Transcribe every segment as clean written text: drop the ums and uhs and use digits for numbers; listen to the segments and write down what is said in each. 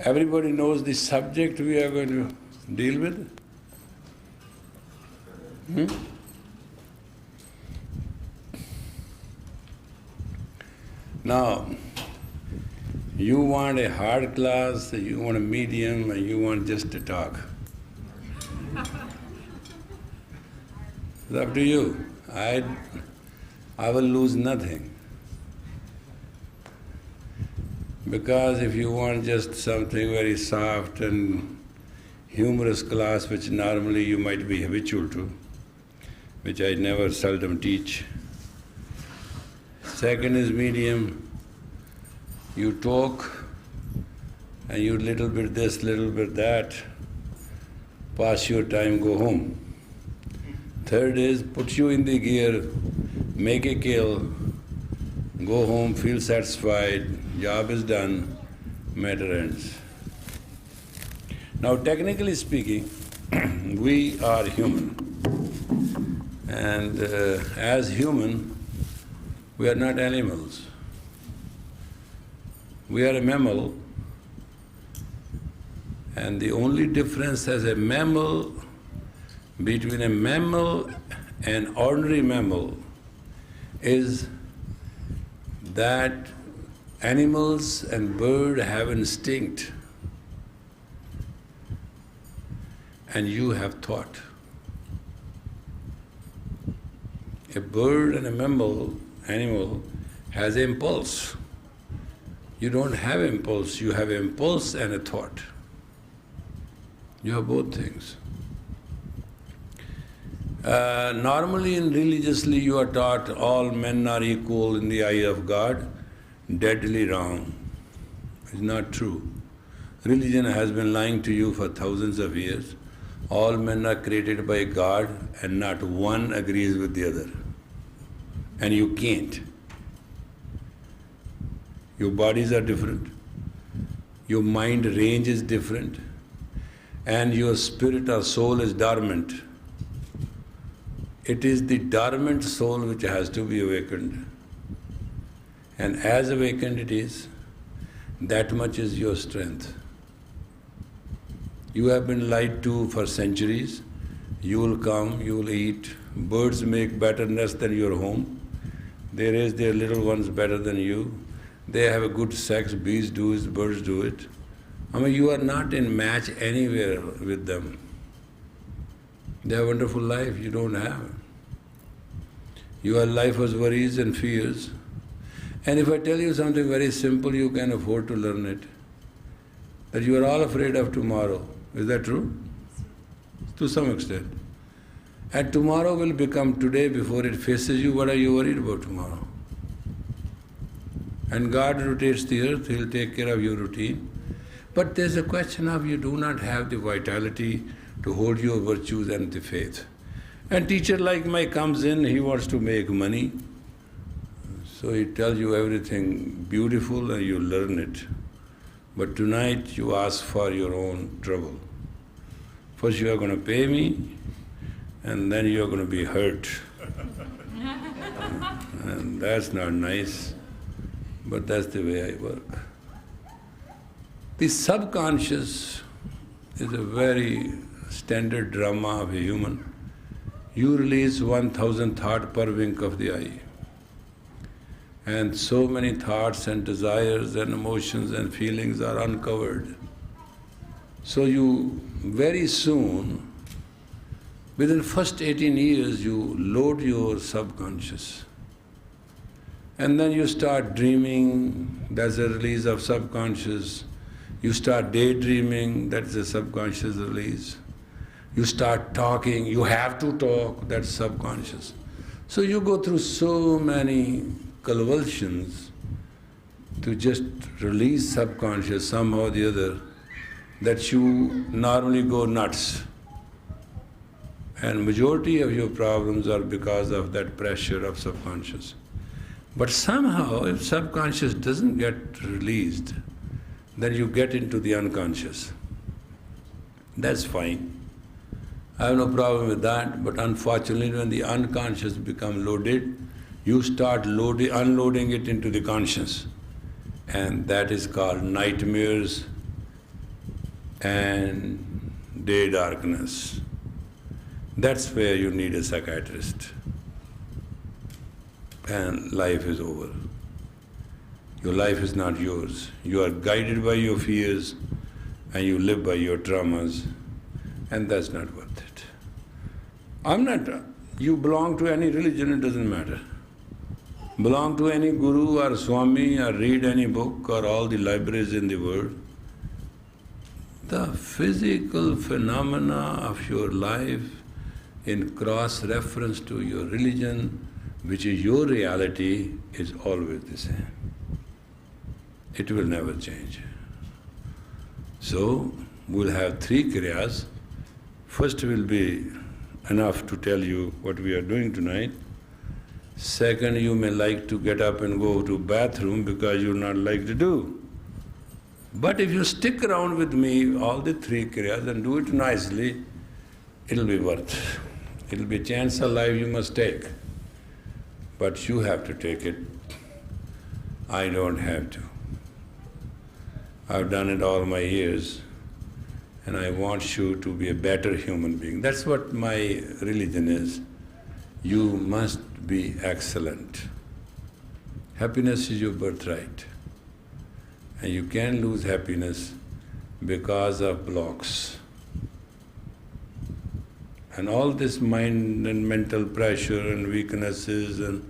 Everybody knows the subject we are going to deal with? Now, you want a hard class, you want a medium, and you want just to talk. It's up to you. I will lose nothing. Because if you want just something very soft and humorous class, which normally you might be habitual to, which I never seldom teach. Second is medium. You talk and you little bit this, little bit that, pass your time, go home. Third is put you in the gear, make a kill, go home, feel satisfied, job is done, matter ends. Now technically speaking, we are human. And as human, we are not animals. We are a mammal, and the only difference as a mammal between a mammal and ordinary mammal is that animals and birds have instinct and you have thought. A bird and a mammal animal has impulse. You don't have impulse, you have impulse and a thought. You have both things. Normally and religiously you are taught all men are equal in the eye of God. Deadly wrong. It's not true. Religion has been lying to you for thousands of years. All men are created by God and not one agrees with the other. And you can't. Your bodies are different, your mind range is different, and your spirit or soul is dormant. It is the dormant soul which has to be awakened. And as awakened it is, that much is your strength. You have been lied to for centuries. You will come, you will eat. Birds make better nests than your home. They raise their little ones better than you. They have a good sex, bees do it, birds do it. I mean, you are not in match anywhere with them. They have a wonderful life, you don't have. Your life was worries and fears. And if I tell you something very simple, you can afford to learn it. That you are all afraid of tomorrow. Is that true? To some extent. And tomorrow will become today before it faces you. What are you worried about tomorrow? And God rotates the earth, He'll take care of your routine. But there's a question of you do not have the vitality to hold your virtues and the faith. And teacher like Mike comes in, he wants to make money. So he tells you everything beautiful and you learn it. But tonight you ask for your own trouble. First you are going to pay me, and then you are going to be hurt. And that's not nice. But that's the way I work. The subconscious is a very standard drama of a human. You release 1,000 thoughts per wink of the eye. And so many thoughts and desires and emotions and feelings are uncovered. So you very soon, within the first 18 years, you load your subconscious. And then you start dreaming, that's a release of subconscious. You start daydreaming, that's a subconscious release. You start talking, you have to talk, that's subconscious. So you go through so many convulsions to just release subconscious somehow or the other that you normally go nuts. And majority of your problems are because of that pressure of subconscious. But somehow, if subconscious doesn't get released, then you get into the unconscious. That's fine. I have no problem with that, but unfortunately when the unconscious becomes loaded, you start unloading it into the conscious. And that is called nightmares, and day darkness. That's where you need a psychiatrist. And life is over. Your life is not yours. You are guided by your fears and you live by your traumas, and that's not worth it. You belong to any religion, it doesn't matter. Belong to any guru or swami or read any book or all the libraries in the world. The physical phenomena of your life in cross-reference to your religion, which is your reality, is always the same. It will never change. So, we'll have 3 kriyas. First will be enough to tell you what we are doing tonight. Second, you may like to get up and go to bathroom because you're not like to do. But if you stick around with me, all the 3 kriyas, and do it nicely, it'll be worth. It'll be a chance of life you must take. But you have to take it. I don't have to. I've done it all my years, and I want you to be a better human being. That's what my religion is. You must be excellent. Happiness is your birthright. And you can't lose happiness because of blocks. And all this mind and mental pressure and weaknesses and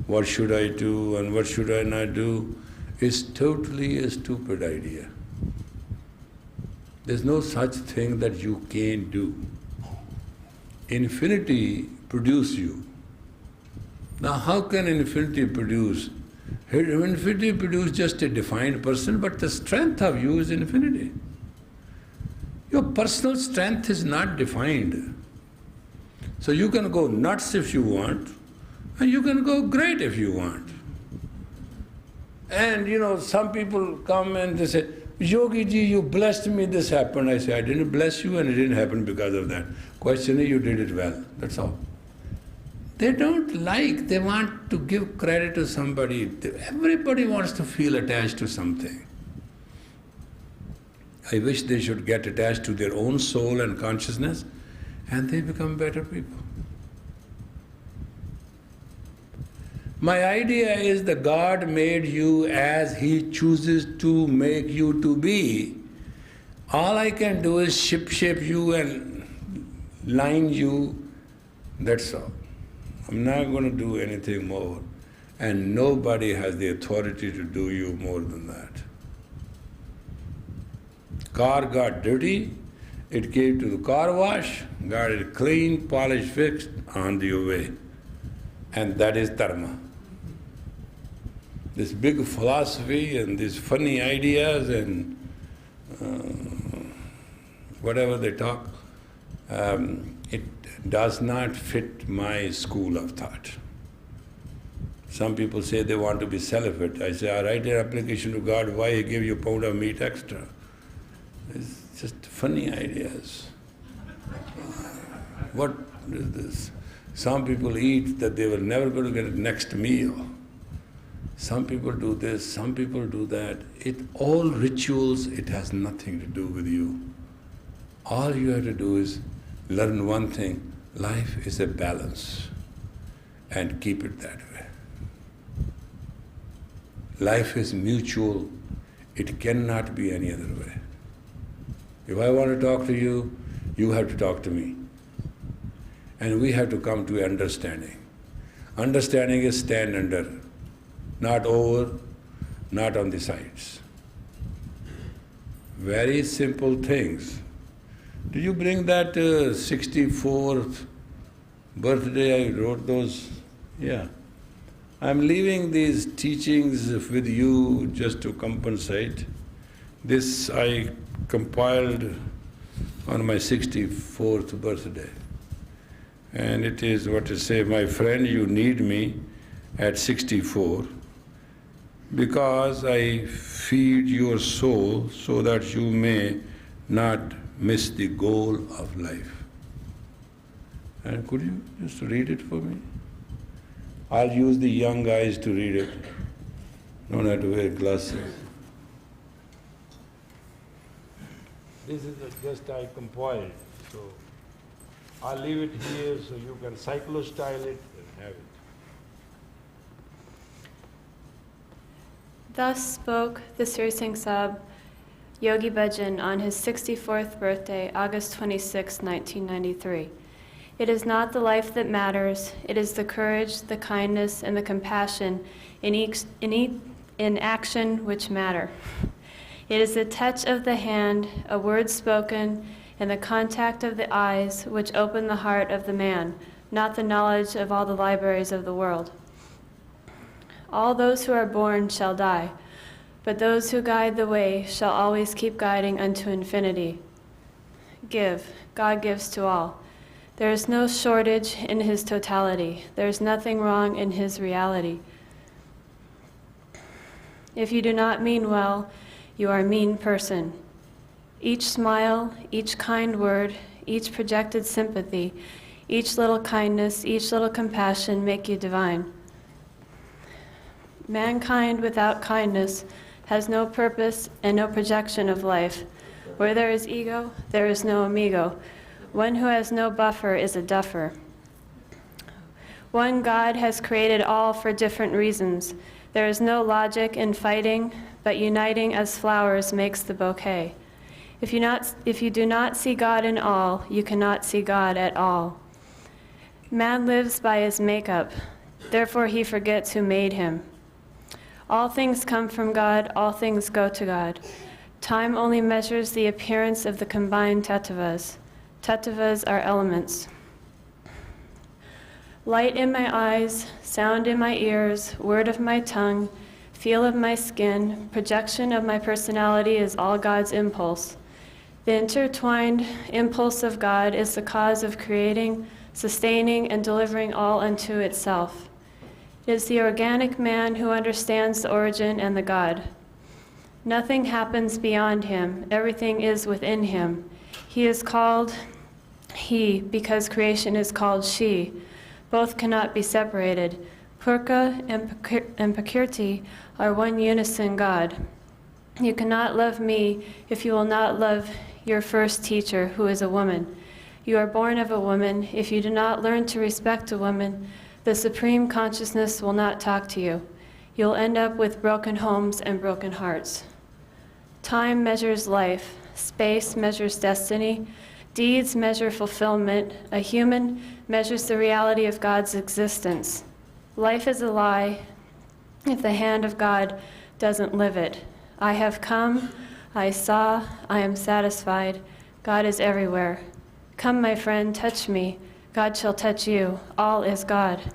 what should I do and what should I not do is totally a stupid idea. There's no such thing that you can't do. Infinity produces you. Now how can infinity produce? Infinity produces just a defined person, but the strength of you is infinity. Your personal strength is not defined. So you can go nuts if you want, and you can go great if you want. And some people come and they say, Yogi ji, you blessed me, this happened. I say, I didn't bless you and it didn't happen because of that. Question is, you did it well, that's all. They they want to give credit to somebody. Everybody wants to feel attached to something. I wish they should get attached to their own soul and consciousness, and they become better people. My idea is that God made you as He chooses to make you to be. All I can do is shape you and line you, that's all. I'm not going to do anything more, and nobody has the authority to do you more than that. Car got dirty, it came to the car wash, got it clean, polished, fixed, on the way. And that is dharma. This big philosophy and these funny ideas and whatever they talk, it does not fit my school of thought. Some people say they want to be celibate. I say, I write an application to God, why He gave you a pound of meat extra? It's just funny ideas. What is this? Some people eat that they were never going to get a next meal. Some people do this, some people do that. All rituals, it has nothing to do with you. All you have to do is learn one thing, life is a balance, and keep it that way. Life is mutual, it cannot be any other way. If I want to talk to you, you have to talk to me. And we have to come to understanding. Understanding is stand under, not over, not on the sides. Very simple things. Did you bring that 64th birthday? I wrote those. Yeah. I'm leaving these teachings with you just to compensate. This I compiled on my 64th birthday. And it is what to say, my friend, you need me at 64 because I feed your soul so that you may not miss the goal of life. And could you just read it for me? I'll use the young guys to read it. Don't have to wear glasses. This is just I compiled. So I'll leave it here so you can cyclostyle it and have it. Thus spoke the Sri Singh Sahib Yogi Bhajan on his 64th birthday, August 26, 1993. It is not the life that matters, it is the courage, the kindness, and the compassion in action which matter. It is the touch of the hand, a word spoken, and the contact of the eyes which open the heart of the man, not the knowledge of all the libraries of the world. All those who are born shall die, but those who guide the way shall always keep guiding unto infinity. Give, God gives to all. There is no shortage in his totality. There is nothing wrong in his reality. If you do not mean well, you are a mean person. Each smile, each kind word, each projected sympathy, each little kindness, each little compassion make you divine. Mankind without kindness has no purpose and no projection of life. Where there is ego, there is no amigo. One who has no buffer is a duffer. One God has created all for different reasons. There is no logic in fighting, but uniting as flowers makes the bouquet. If you do not see God in all, you cannot see God at all. Man lives by his makeup, therefore he forgets who made him. All things come from God, all things go to God. Time only measures the appearance of the combined tattvas. Tattvas are elements. Light in my eyes, sound in my ears, word of my tongue, feel of my skin, projection of my personality is all God's impulse. The intertwined impulse of God is the cause of creating, sustaining, and delivering all unto itself. It is the organic man who understands the origin and the God. Nothing happens beyond him. Everything is within him. He is called he because creation is called she. Both cannot be separated. Purka and Prakriti are one unison God. You cannot love me if you will not love your first teacher, who is a woman. You are born of a woman. If you do not learn to respect a woman, the Supreme Consciousness will not talk to you. You'll end up with broken homes and broken hearts. Time measures life. Space measures destiny. Deeds measure fulfillment. A human measures the reality of God's existence. Life is a lie if the hand of God doesn't live it. I have come, I saw, I am satisfied. God is everywhere. Come, my friend, touch me. God shall touch you. All is God.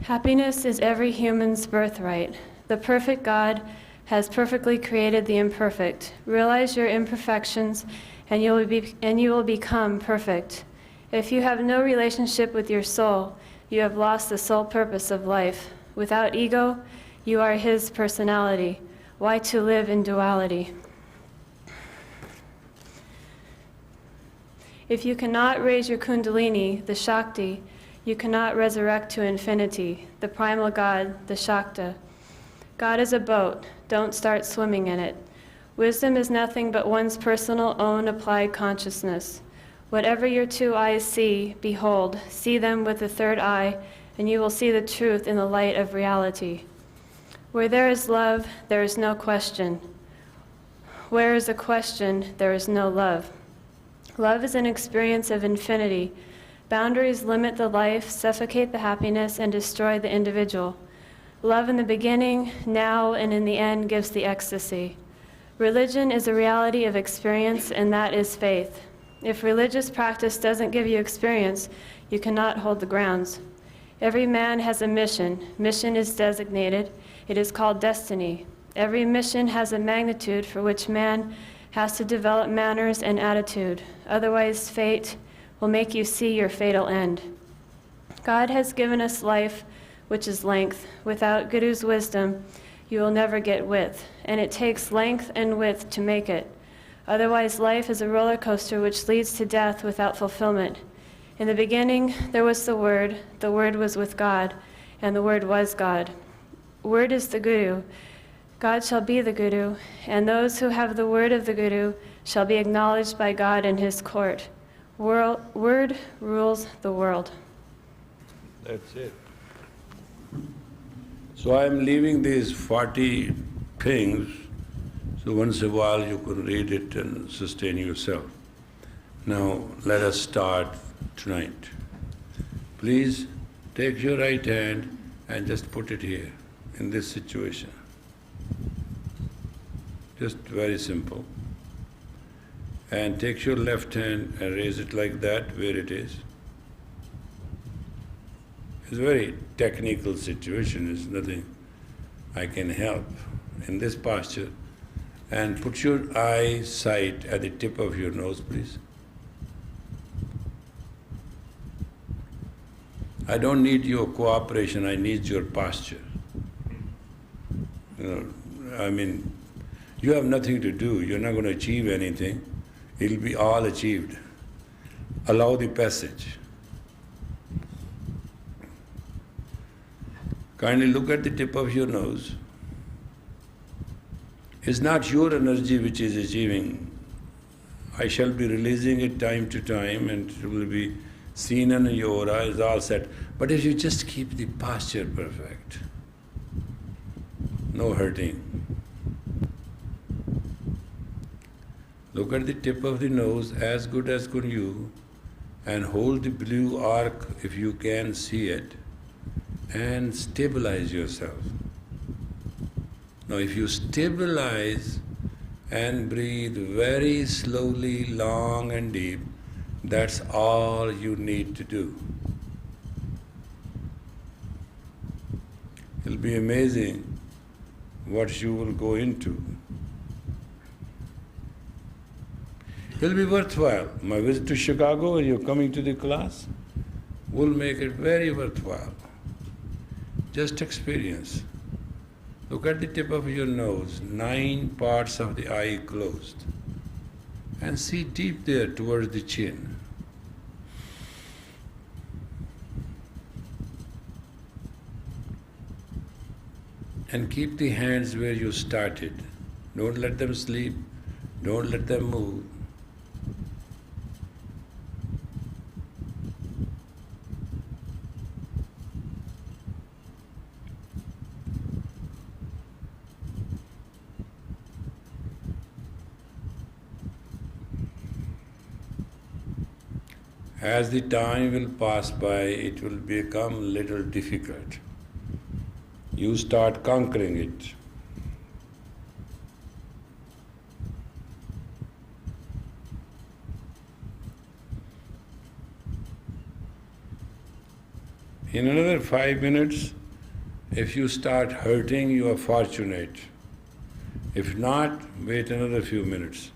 Happiness is every human's birthright. The perfect God has perfectly created the imperfect. Realize your imperfections, and you will become perfect. If you have no relationship with your soul, you have lost the sole purpose of life. Without ego, you are his personality. Why to live in duality? If you cannot raise your kundalini, the Shakti, you cannot resurrect to infinity, the primal God, the Shakta. God is a boat. Don't start swimming in it. Wisdom is nothing but one's personal own applied consciousness. Whatever your two eyes see, behold, see them with the third eye, and you will see the truth in the light of reality. Where there is love, there is no question. Where is a question, there is no love. Love is an experience of infinity. Boundaries limit the life, suffocate the happiness, and destroy the individual. Love in the beginning, now, and in the end gives the ecstasy. Religion is a reality of experience, and that is faith. If religious practice doesn't give you experience, you cannot hold the grounds. Every man has a mission. Mission is designated. It is called destiny. Every mission has a magnitude for which man has to develop manners and attitude. Otherwise, fate will make you see your fatal end. God has given us life, which is length. Without Guru's wisdom, you will never get width, and it takes length and width to make it. Otherwise, life is a roller coaster which leads to death without fulfillment. In the beginning, there was the Word was with God, and the Word was God. Word is the Guru. God shall be the Guru, and those who have the word of the Guru shall be acknowledged by God in his court. Word rules the world. That's it. So I am leaving these 40 things, so once a while you can read it and sustain yourself. Now let us start tonight. Please take your right hand and just put it here, in this situation. Just very simple. And take your left hand and raise it like that, where it is. It's a very technical situation, it's nothing I can help in this posture. And put your eyesight at the tip of your nose, please. I don't need your cooperation, I need your posture. You have nothing to do, you're not going to achieve anything. It'll be all achieved. Allow the passage. Kindly look at the tip of your nose. It's not your energy which is achieving. I shall be releasing it time to time and it will be seen in your aura, it's all set. But if you just keep the posture perfect, no hurting. Look at the tip of the nose as good as could you and hold the blue arc if you can see it and stabilize yourself. Now if you stabilize and breathe very slowly, long and deep, that's all you need to do. It'll be amazing what you will go into. It'll be worthwhile. My visit to Chicago and you're coming to the class will make it very worthwhile. Just experience. Look at the tip of your nose, 9 parts of the eye closed, and see deep there towards the chin. And keep the hands where you started. Don't let them sleep, don't let them move. As the time will pass by, it will become a little difficult. You start conquering it. In another 5 minutes, if you start hurting, you are fortunate. If not, wait another few minutes.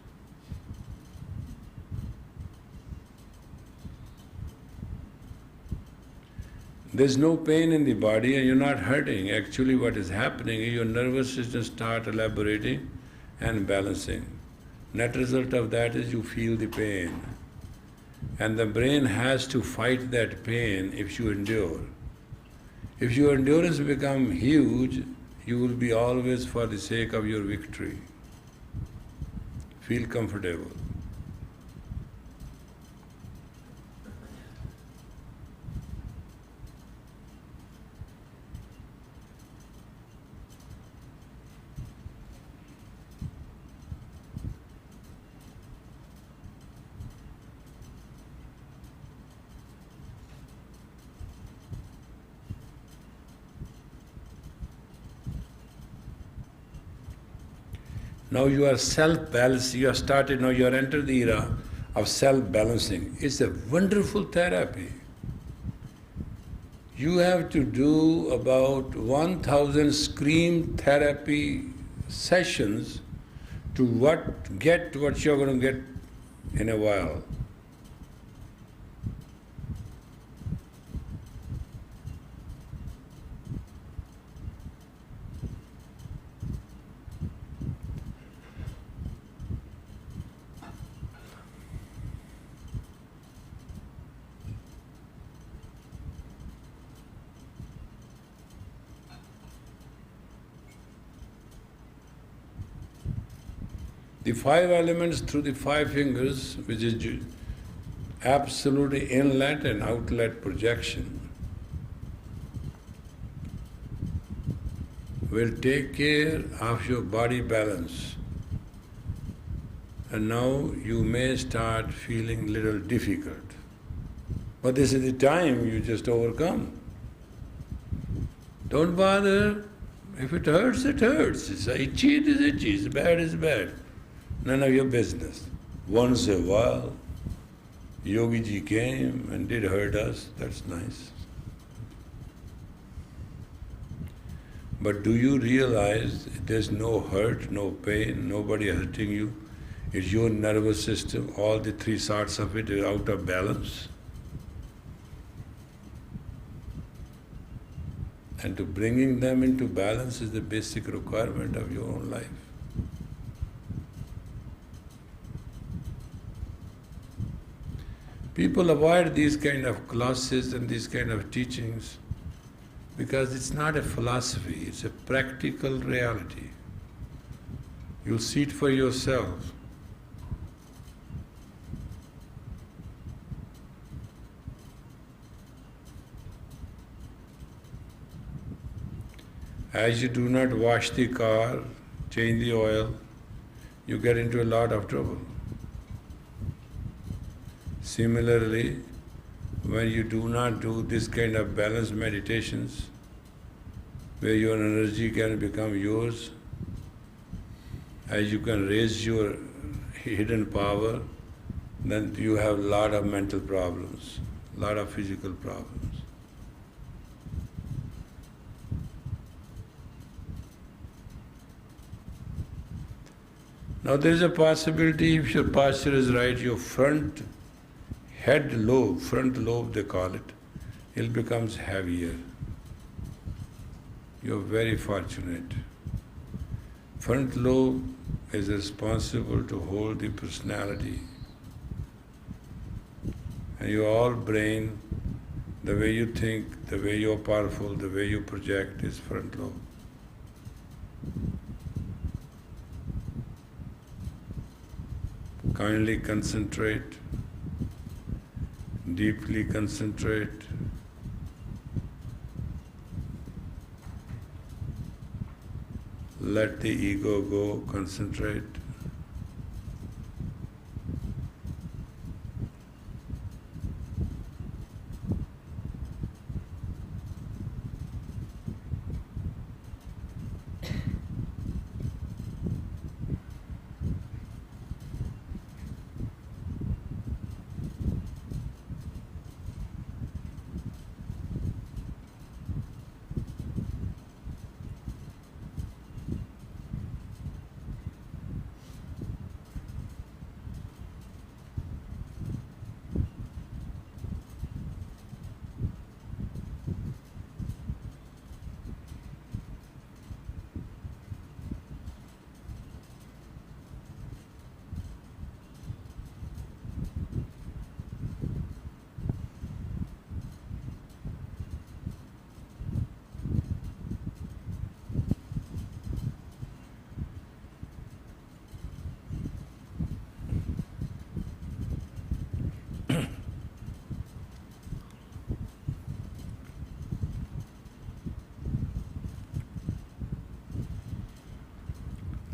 There's no pain in the body and you're not hurting. Actually what is happening is your nervous system starts elaborating and balancing. Net result of that is you feel the pain. And the brain has to fight that pain if you endure. If your endurance becomes huge, you will be always for the sake of your victory. Feel comfortable. Now you are self-balanced, you have started, now you are entered the era of self-balancing. It's a wonderful therapy. You have to do about 1,000 scream therapy sessions to get what you're going to get in a while. The five elements through the five fingers, which is absolutely inlet and outlet projection, will take care of your body balance. And now you may start feeling little difficult. But this is the time you just overcome. Don't bother. If it hurts, it hurts. It's itchy, it is itchy. It's bad, it's bad. None of your business. Once a while, Yogi Ji came and did hurt us. That's nice. But do you realize there's no hurt, no pain, nobody hurting you? It's your nervous system, all the three sorts of it are out of balance. And to bringing them into balance is the basic requirement of your own life. People avoid these kind of classes and these kind of teachings because it's not a philosophy, it's a practical reality. You'll see it for yourself. As you do not wash the car, change the oil, you get into a lot of trouble. Similarly, when you do not do this kind of balanced meditations, where your energy can become yours, as you can raise your hidden power, then you have a lot of mental problems, a lot of physical problems. Now there is a possibility, if your posture is right, your front lobe they call it becomes heavier. You're very fortunate. Front lobe is responsible to hold the personality. And your all brain, the way you think, the way you're powerful, the way you project is front lobe. Kindly concentrate, deeply concentrate. Let the ego go, concentrate.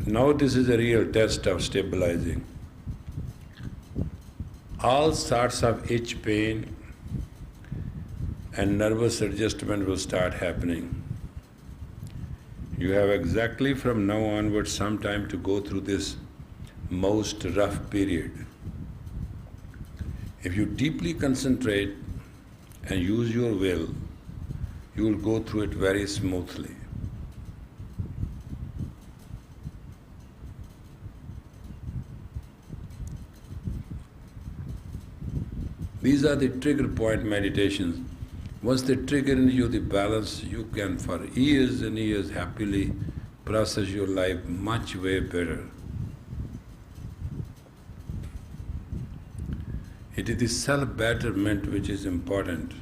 Now this is a real test of stabilizing. All sorts of itch, pain and nervous adjustment will start happening. You have exactly from now onwards some time to go through this most rough period. If you deeply concentrate and use your will, you will go through it very smoothly. These are the trigger point meditations. Once they trigger in you the balance, you can for years and years happily process your life much way better. It is the self-betterment which is important.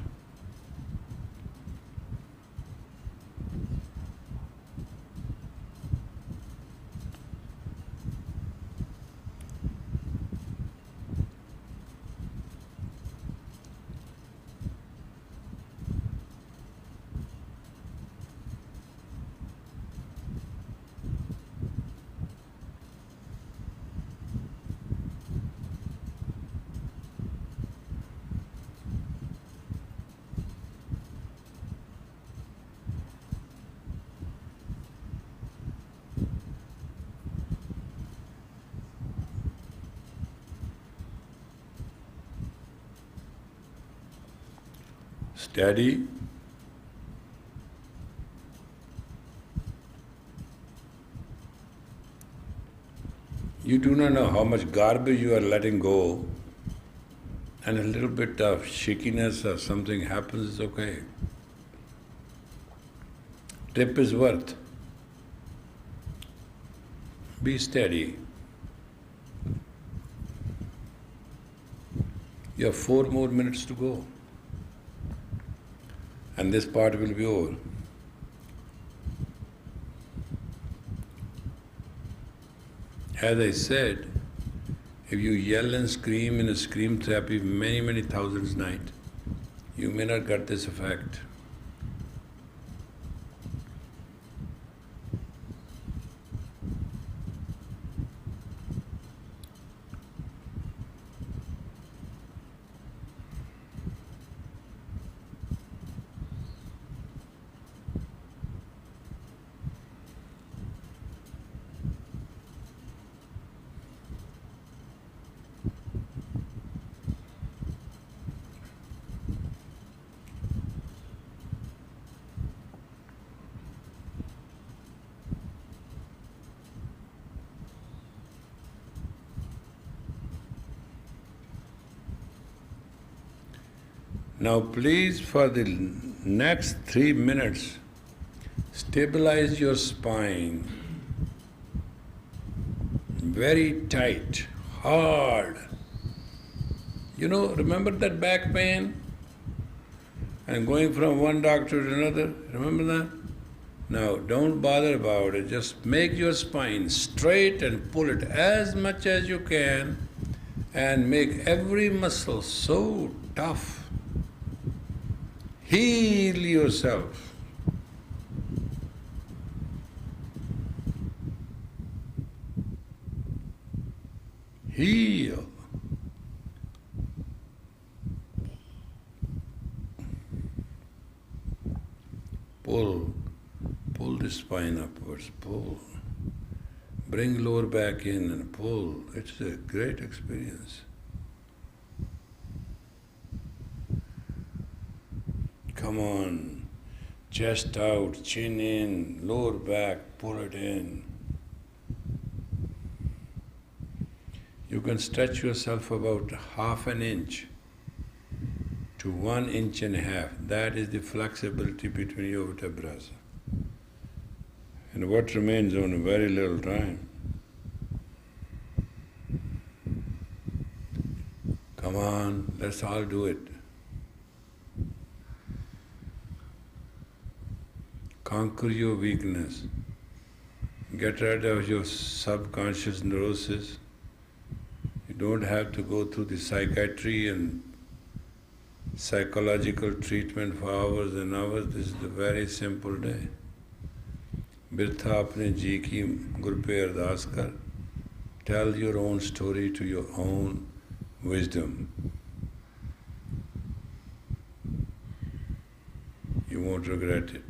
Steady. You do not know how much garbage you are letting go, and a little bit of shakiness or something happens, it's okay. Trip is worth. Be steady. You have 4 more minutes to go, and this part will be over. As I said, if you yell and scream in a scream therapy many thousands night, you may not get this effect. Now please, for the next 3 minutes, stabilize your spine. Very tight, hard. Remember that back pain? And going from one doctor to another, remember that? Now, don't bother about it. Just make your spine straight and pull it as much as you can and make every muscle so tough. Heal yourself. Heal. Pull the spine upwards, pull. Bring lower back in and pull. It's a great experience. Come on, chest out, chin in, lower back, pull it in. You can stretch yourself about half an inch to 1.5 inches. That is the flexibility between your vertebrae. And what remains on a very little time. Come on, let's all do it. Conquer your weakness. Get rid of your subconscious neurosis. You don't have to go through the psychiatry and psychological treatment for hours and hours. This is a very simple day. बिरथा अपने जी की गुरु पे अरदास कर. Tell your own story to your own wisdom. You won't regret it.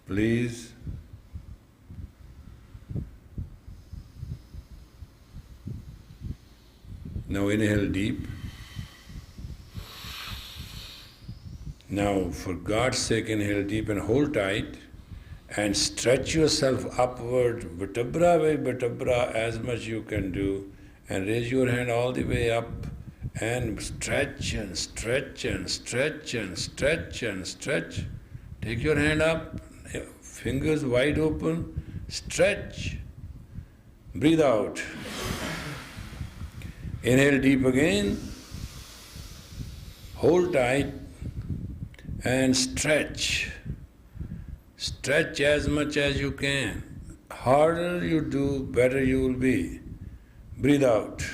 Please now inhale deep. Now, for God's sake, inhale deep and hold tight and stretch yourself upward, vertebra by vertebra, as much you can do, and raise your hand all the way up and stretch and stretch and stretch and stretch and stretch. Take your hand up, fingers wide open, stretch. Breathe out. Inhale deep again, hold tight, and stretch. Stretch as much as you can. Harder you do, better you will be. Breathe out.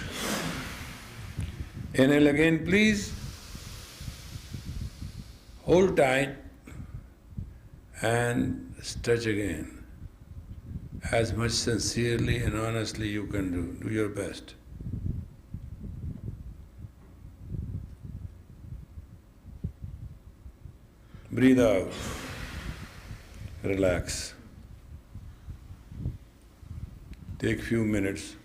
Inhale again, please. Hold tight and stretch again. As much sincerely and honestly you can do. Do your best. Breathe out. Relax. Take few minutes.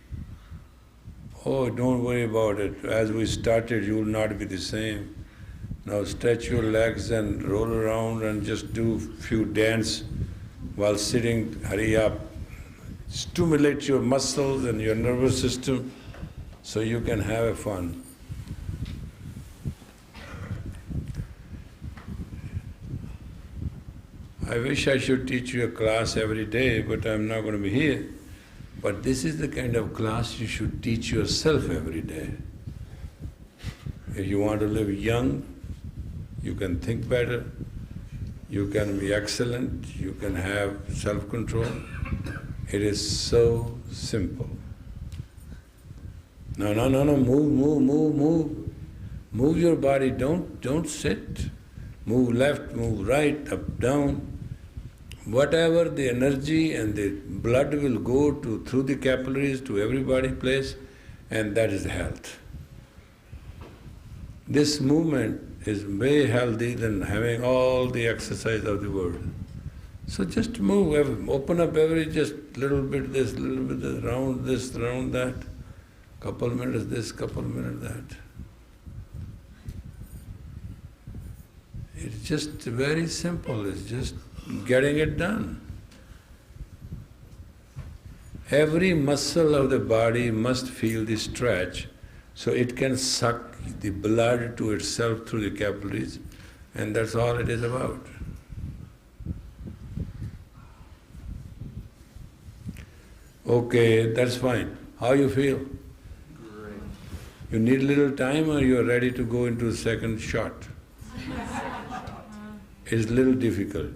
Oh, don't worry about it. As we started, you will not be the same. Now stretch your legs and roll around and just do few dance while sitting. Hurry up. Stimulate your muscles and your nervous system so you can have a fun. I wish I should teach you a class every day, but I'm not going to be here. But this is the kind of class you should teach yourself every day. If you want to live young, you can think better, you can be excellent, you can have self-control. It is so simple. No, move. Move your body, don't sit. Move left, move right, up, down. Whatever the energy and the blood will go to through the capillaries to every body place, and that is health. This movement is way healthy than having all the exercise of the world. So just move, open up every just little bit this, little bit this, round that, couple minutes this, couple minutes that. It's just very simple, it's just getting it done. Every muscle of the body must feel the stretch so it can suck the blood to itself through the capillaries, and that's all it is about. Okay, that's fine. How you feel? Great. You need a little time or you are ready to go into the second shot? It's a little difficult.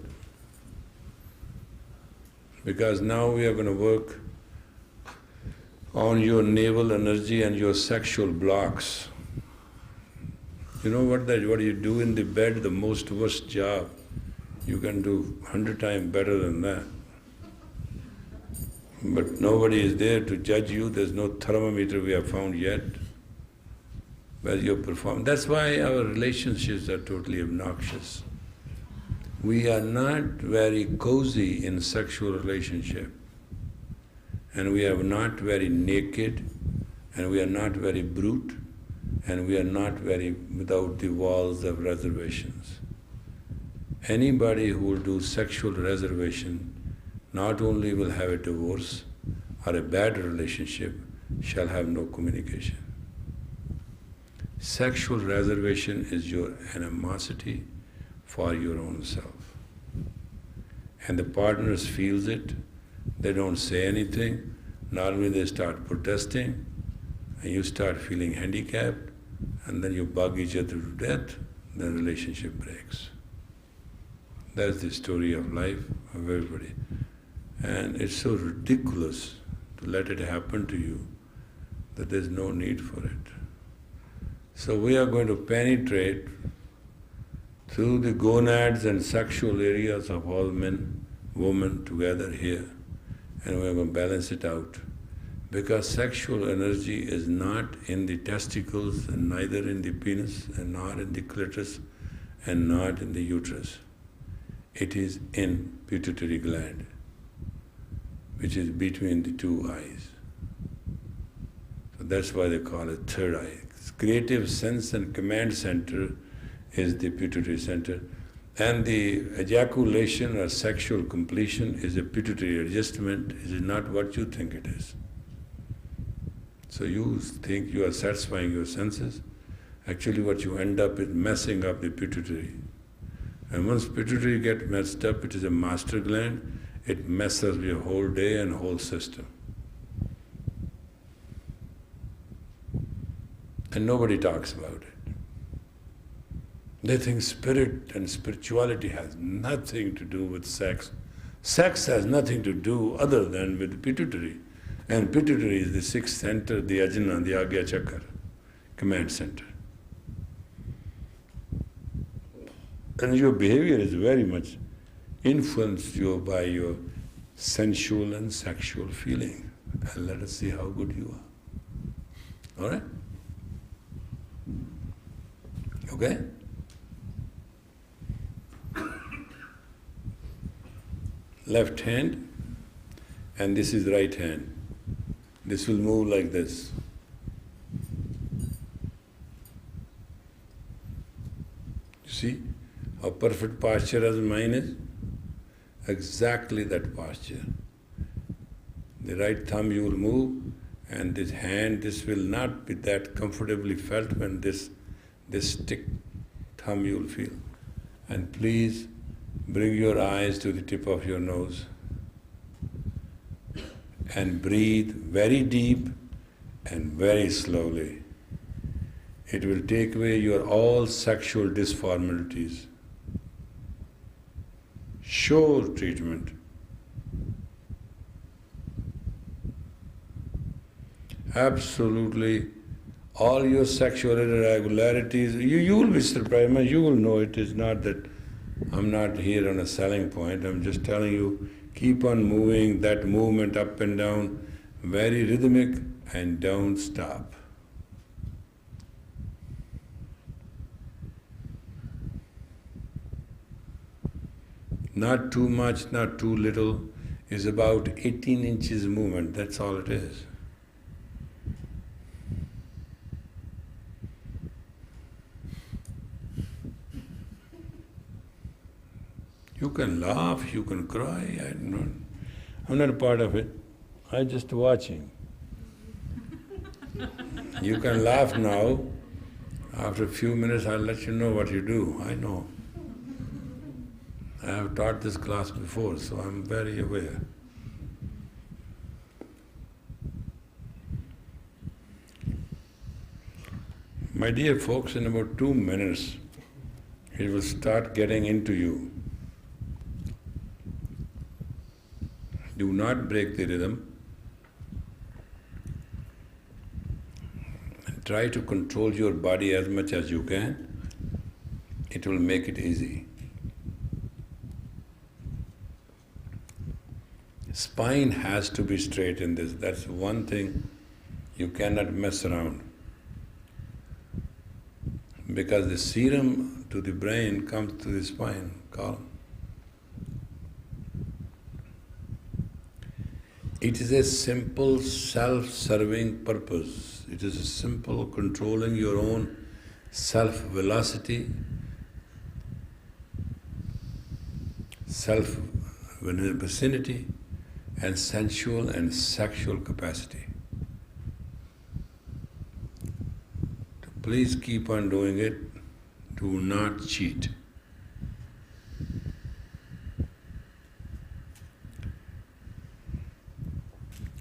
Because now we are going to work on your navel energy and your sexual blocks. You know what you do in the bed, the most worst job, you can do 100 times better than that. But nobody is there to judge you, there's no thermometer we have found yet where you perform. That's why our relationships are totally obnoxious. We are not very cozy in sexual relationship, and we are not very naked, and we are not very brute, and we are not very without the walls of reservations. Anybody who will do sexual reservation not only will have a divorce or a bad relationship, shall have no communication. Sexual reservation is your animosity for your own self. And the partners feels it, they don't say anything, normally they start protesting, and you start feeling handicapped, and then you bug each other to death, the relationship breaks. That's the story of life of everybody. And it's so ridiculous to let it happen to you that there's no need for it. So we are going to penetrate through the gonads and sexual areas of all men, women together here, and we are going to balance it out. Because sexual energy is not in the testicles, and neither in the penis, and not in the clitoris, and not in the uterus. It is in pituitary gland, which is between the two eyes. So that's why they call it third eye. Creative sense and command center is the pituitary center, and the ejaculation or sexual completion is a pituitary adjustment. It is not what you think it is. So you think you are satisfying your senses. Actually what you end up is messing up the pituitary. And once pituitary gets messed up, it is a master gland, it messes your whole day and whole system. And nobody talks about it. They think spirit and spirituality has nothing to do with sex. Sex has nothing to do other than with the pituitary. And pituitary is the sixth center, the ajna, the agya chakra, command center. And your behavior is very much influenced by your sensual and sexual feeling. And let us see how good you are. All right? Okay? Left hand, and this is right hand. This will move like this. See how perfect posture as mine is? Exactly that posture. The right thumb you will move, and this hand, this will not be that comfortably felt when this stick thumb you will feel. And please bring your eyes to the tip of your nose and breathe very deep and very slowly. It will take away your all sexual disformities. Sure treatment. Absolutely, all your sexual irregularities, you will be surprised, you will know it is not that I'm not here on a selling point, I'm just telling you, keep on moving that movement up and down, very rhythmic, and don't stop. Not too much, not too little, is about 18 inches movement, that's all it is. You can laugh, you can cry, I'm not a part of it, I'm just watching. You can laugh now, after a few minutes I'll let you know what you do, I know. I have taught this class before, so I'm very aware. My dear folks, in about 2 minutes, it will start getting into you. Do not break the rhythm. And try to control your body as much as you can. It will make it easy. Spine has to be straight in this. That's one thing you cannot mess around. Because the serum to the brain comes to the spine column. It is a simple self-serving purpose. It is a simple controlling your own self-velocity, self-vicinity, and sensual and sexual capacity. So please keep on doing it. Do not cheat.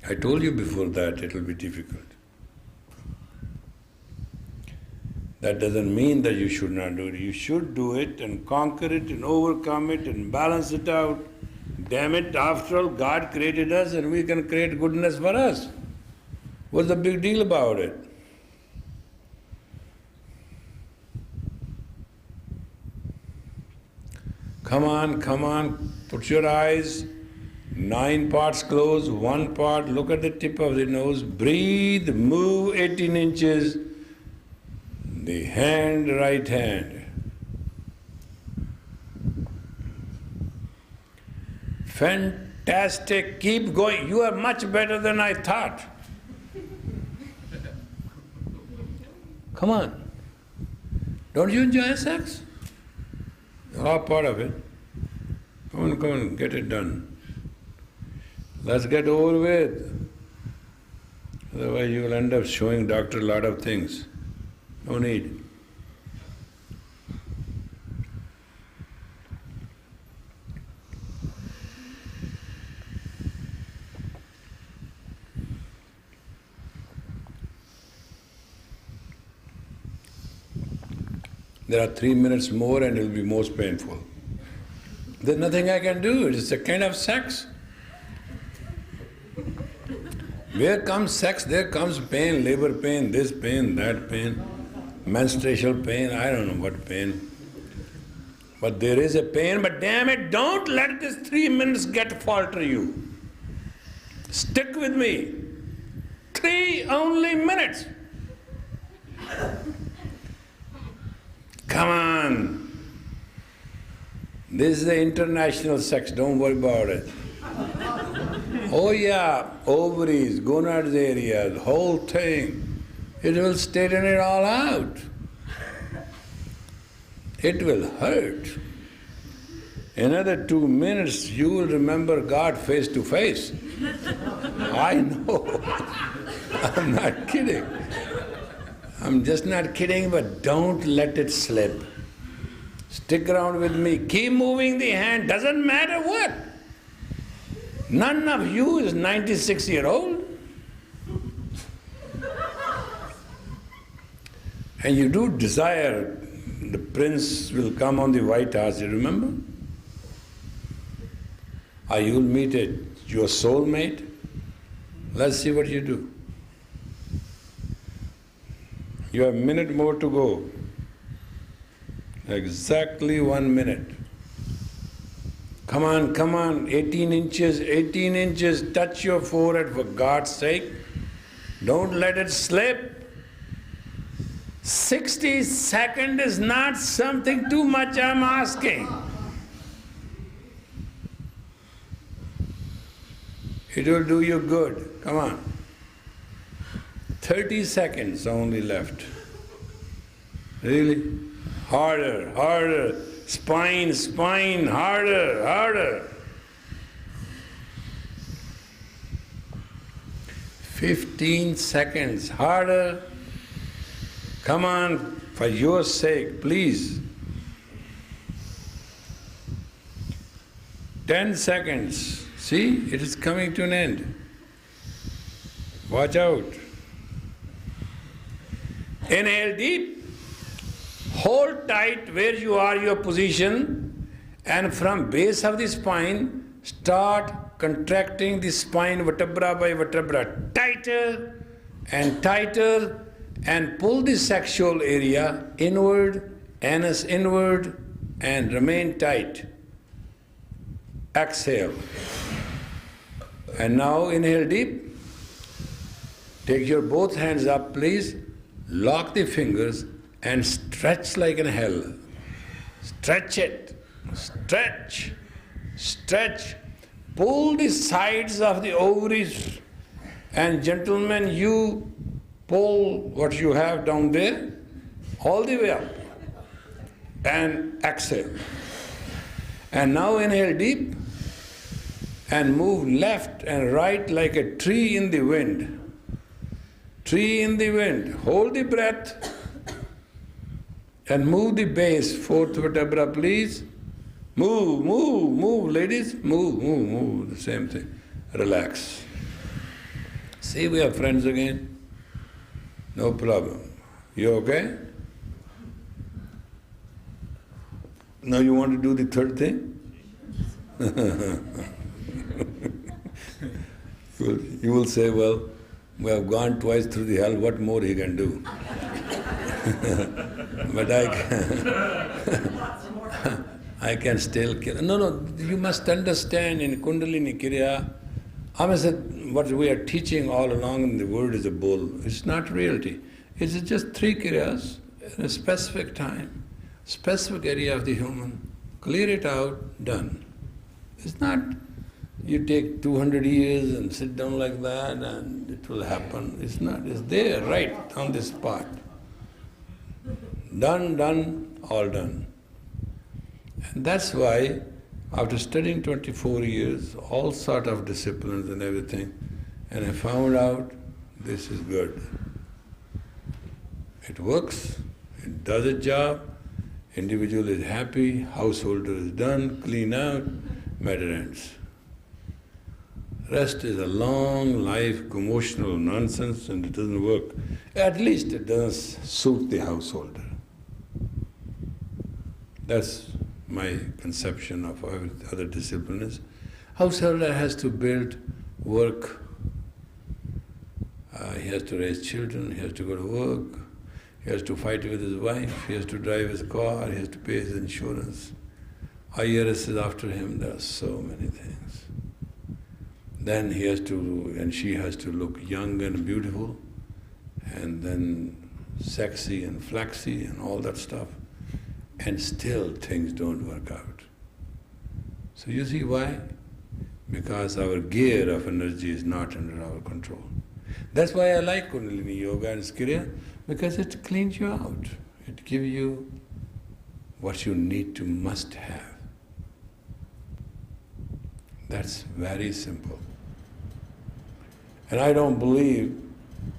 I told you before that it will be difficult. That doesn't mean that you should not do it. You should do it and conquer it and overcome it and balance it out. Damn it, after all, God created us and we can create goodness for us. What's the big deal about it? Come on, put your eyes, 9 parts closed, 1 part, look at the tip of the nose, breathe, move 18 inches, the hand, right hand. Fantastic, keep going, you are much better than I thought. Come on, don't you enjoy sex? You're all part of it. Come on, get it done. Let's get over with. Otherwise you will end up showing doctor a lot of things. No need. There are 3 minutes more and it will be most painful. There's nothing I can do, it's a kind of sex. Where comes sex, there comes pain, labor pain, this pain, that pain, menstrual pain, I don't know what pain. But there is a pain, but damn it, don't let this 3 minutes get falter you. Stick with me. 3 only minutes. Come on. This is the international sex, don't worry about it. Oh yeah, ovaries, gonads area, the whole thing. It will straighten it all out. It will hurt. Another 2 minutes, you will remember God face to face. I know. I'm not kidding. I'm just not kidding, but don't let it slip. Stick around with me. Keep moving the hand, doesn't matter what. None of you is 96-year-old. And you do desire the prince will come on the white horse, you remember? Or you'll meet your soulmate. Let's see what you do. You have a minute more to go. Exactly 1 minute. Come on, 18 inches, touch your forehead for God's sake. Don't let it slip. 60 seconds is not something too much I'm asking. It will do you good. Come on. 30 seconds only left. Really? Harder. Spine, harder. 15 seconds, harder. Come on, for your sake, please. 10 seconds. See, it is coming to an end. Watch out. Inhale deep. Hold tight where you are, your position, and from base of the spine, start contracting the spine vertebra by vertebra. Tighter, and pull the sexual area inward, anus inward, and remain tight. Exhale. And now inhale deep. Take your both hands up, please. Lock the fingers and stretch like in hell. Stretch it. Stretch. Pull the sides of the ovaries. And gentlemen, you pull what you have down there all the way up. And exhale. And now inhale deep. And move left and right like a tree in the wind. Hold the breath. And move the base, fourth vertebra, please. Move, ladies. Move. The same thing. Relax. See, we are friends again. No problem. You okay? Now you want to do the third thing? You will say, well, we have gone twice through the hell, what more he can do? But I can still kill. No, you must understand in Kundalini Kriya, what we are teaching all along in the world is a bull. It's not reality. It's just 3 Kriyas in a specific time, specific area of the human. Clear it out, done. It's not you take 200 years and sit down like that and it will happen. It's not. It's there, right on the spot. Done, all done. And that's why, after studying 24 years, all sort of disciplines and everything, and I found out this is good. It works, it does its job, individual is happy, householder is done, clean out, matter ends. Rest is a long life, commotional nonsense, and it doesn't work. At least it doesn't suit the householder. That's my conception of other disciplines. Householder has to build, work, he has to raise children, he has to go to work, he has to fight with his wife, he has to drive his car, he has to pay his insurance. IRS is after him, there are so many things. Then he has to, and she has to look young and beautiful, and then sexy and flaxy and all that stuff. And still things don't work out. So you see why? Because our gear of energy is not under our control. That's why I like Kundalini Yoga and Kriya, because it cleans you out. It gives you what you need to must have. That's very simple. And I don't believe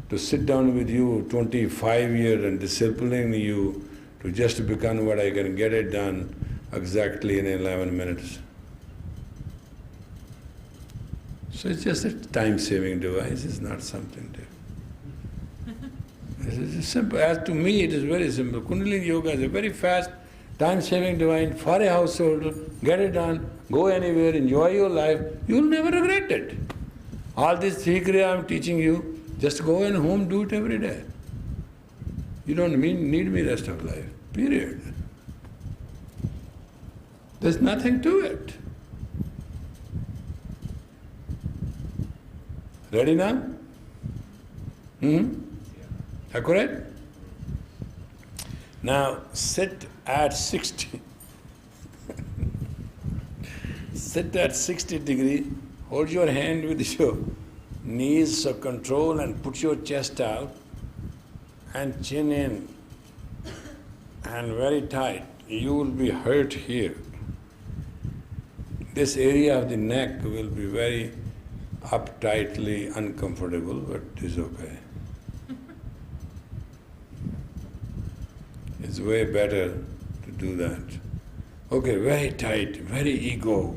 to sit down with you 25 years and disciplining you to just become what I can get it done exactly in 11 minutes. So it's just a time-saving device, it's not something different. It's simple. As to me, it is very simple. Kundalini Yoga is a very fast, time-saving device for a householder. Get it done, go anywhere, enjoy your life. You'll never regret it. All this Sri Kriya I'm teaching you, just go and home, do it every day. You don't need me rest of life, period. There's nothing to it. Ready now? Accurate? Now sit at 60. Sit at 60 degree, hold your hand with your knees so control and put your chest out and chin in and very tight. You will be hurt here. This area of the neck will be very uptightly uncomfortable, but it's okay. It's way better to do that. Okay, very tight, very ego,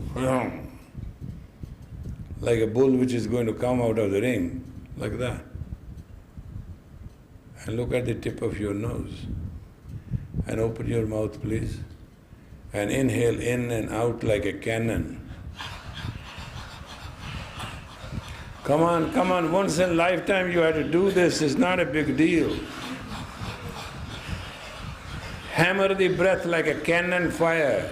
like a bull which is going to come out of the ring, like that. And look at the tip of your nose. And open your mouth, please. And inhale in and out like a cannon. Come on, once in a lifetime you have to do this, it's not a big deal. Hammer the breath like a cannon fire.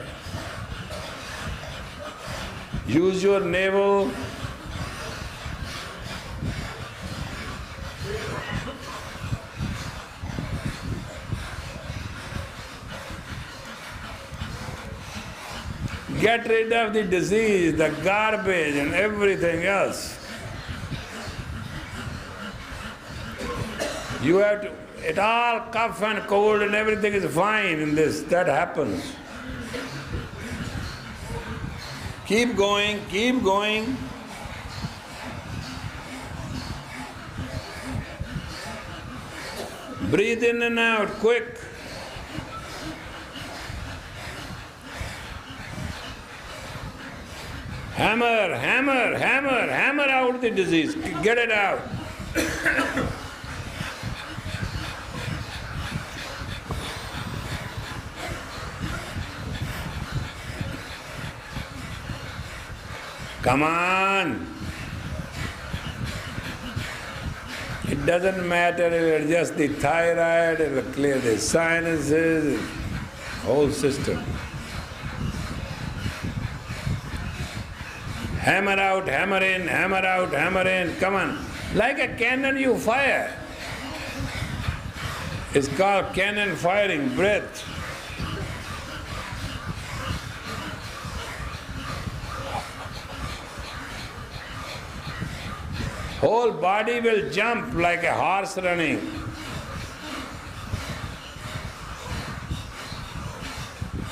Use your navel. Get rid of the disease, the garbage and everything else. You have to, it all cough and cold and everything is fine in this, that happens. Keep going, keep going. Breathe in and out, quick. Hammer, hammer, hammer, hammer out the disease, get it out. Come on. It doesn't matter if it's just the thyroid, it will clear the sinuses, whole system. Hammer out, hammer in, hammer out, hammer in, come on. Like a cannon you fire. It's called cannon firing, breath. Whole body will jump like a horse running.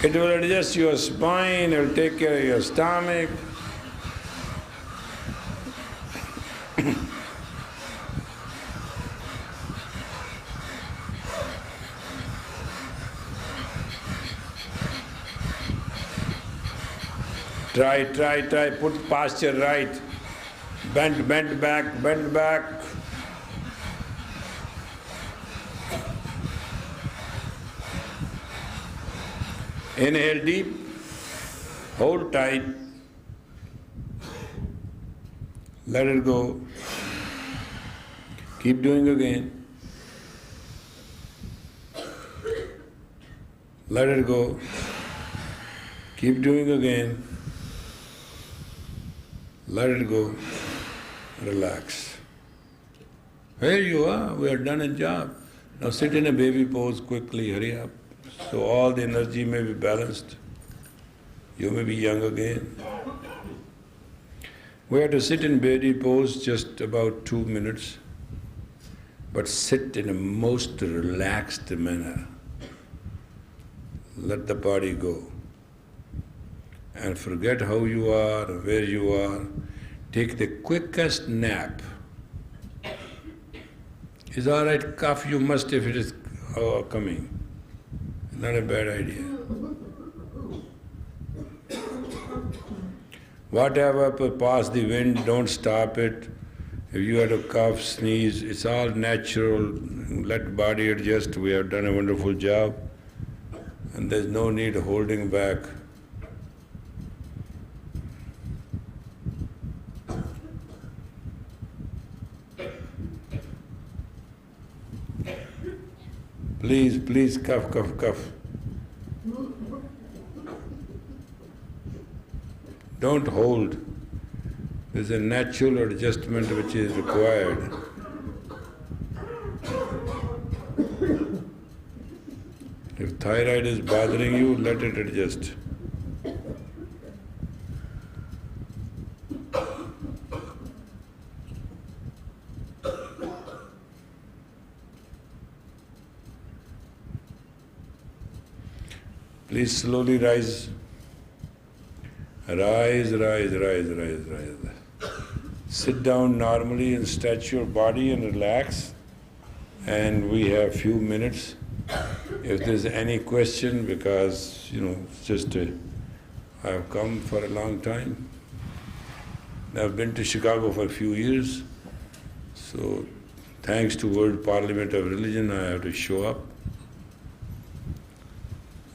It will adjust your spine, it will take care of your stomach. Try, put posture right. Bend back, bend back. Inhale deep, hold tight, let it go. Keep doing again. Let it go. Keep doing again. Let it go. Relax. Here you are, we have done a job. Now sit in a baby pose quickly, hurry up. So all the energy may be balanced. You may be young again. We have to sit in baby pose just about 2 minutes, but sit in a most relaxed manner. let the body go. And forget how you are, where you are. Take the quickest nap. It's all right, cough you must if it is coming. It's not a bad idea. Whatever pass the wind, don't stop it. If you had a cough, sneeze, it's all natural. Let body adjust. We have done a wonderful job. And there's no need holding back. Please, please, cough, cough, cough. Don't hold. There's a natural adjustment which is required. If thyroid is bothering you, let it adjust. Please slowly rise. Rise, rise, rise, rise, rise. Sit down normally and stretch your body and relax. And we have few minutes. If there's any question, because, it's just I've come for a long time. I've been to Chicago for a few years. So, thanks to World Parliament of Religion, I have to show up.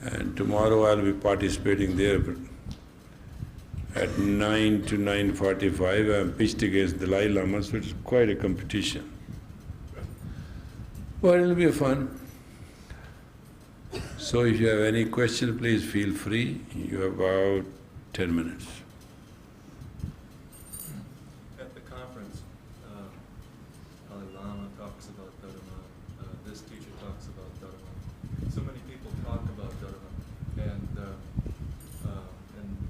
And tomorrow I'll be participating there at 9 to 9:45. I'm pitched against Dalai Lama, so it's quite a competition. But it'll be fun. So if you have any question, please feel free. You have about 10 minutes. At the conference, Dalai Lama talks about Dharma, this teacher talks about Dharma. So many people talk about Dharma, and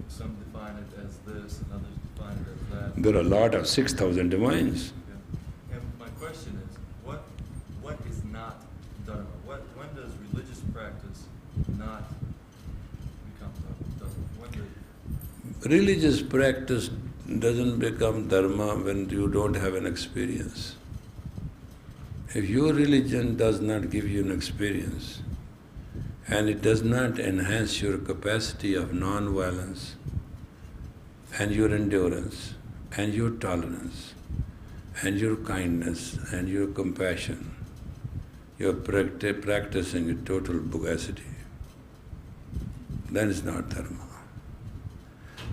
some define it as this, and others define it as that. There are a lot of 6,000 divines. Yeah. And my question is, what is not Dharma? When does religious practice not become Dharma? Religious practice doesn't become dharma when you don't have an experience. If your religion does not give you an experience, and it does not enhance your capacity of non-violence, and your endurance, and your tolerance, and your kindness, and your compassion, you're practicing a total bugacity. Then it's not dharma.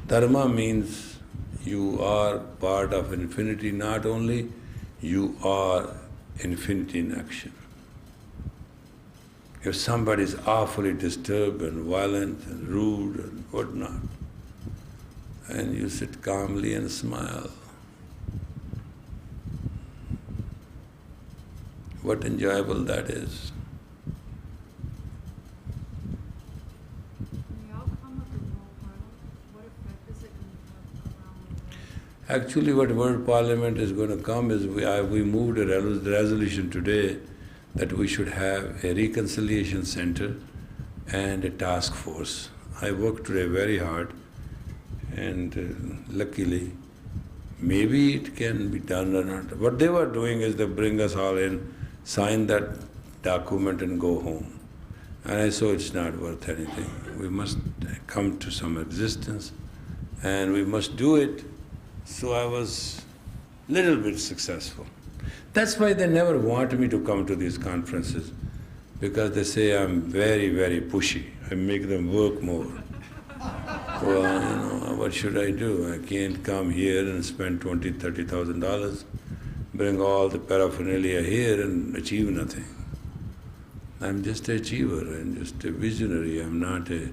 Dharma means you are part of infinity, not only you are infinity in action. If somebody is awfully disturbed and violent and rude and whatnot, and you sit calmly and smile, what enjoyable that is. Actually, what World Parliament is going to come is we moved a resolution today that we should have a reconciliation center and a task force. I worked today very hard, and luckily, maybe it can be done or not. What they were doing is they bring us all in, sign that document and go home. And I saw it's not worth anything. We must come to some existence and we must do it. So I was little bit successful. That's why they never want me to come to these conferences, because they say I'm very, very pushy. I make them work more. Well, what should I do? I can't come here and spend $20,000, $30,000, bring all the paraphernalia here and achieve nothing. I'm just an achiever, I'm just a visionary. I'm not a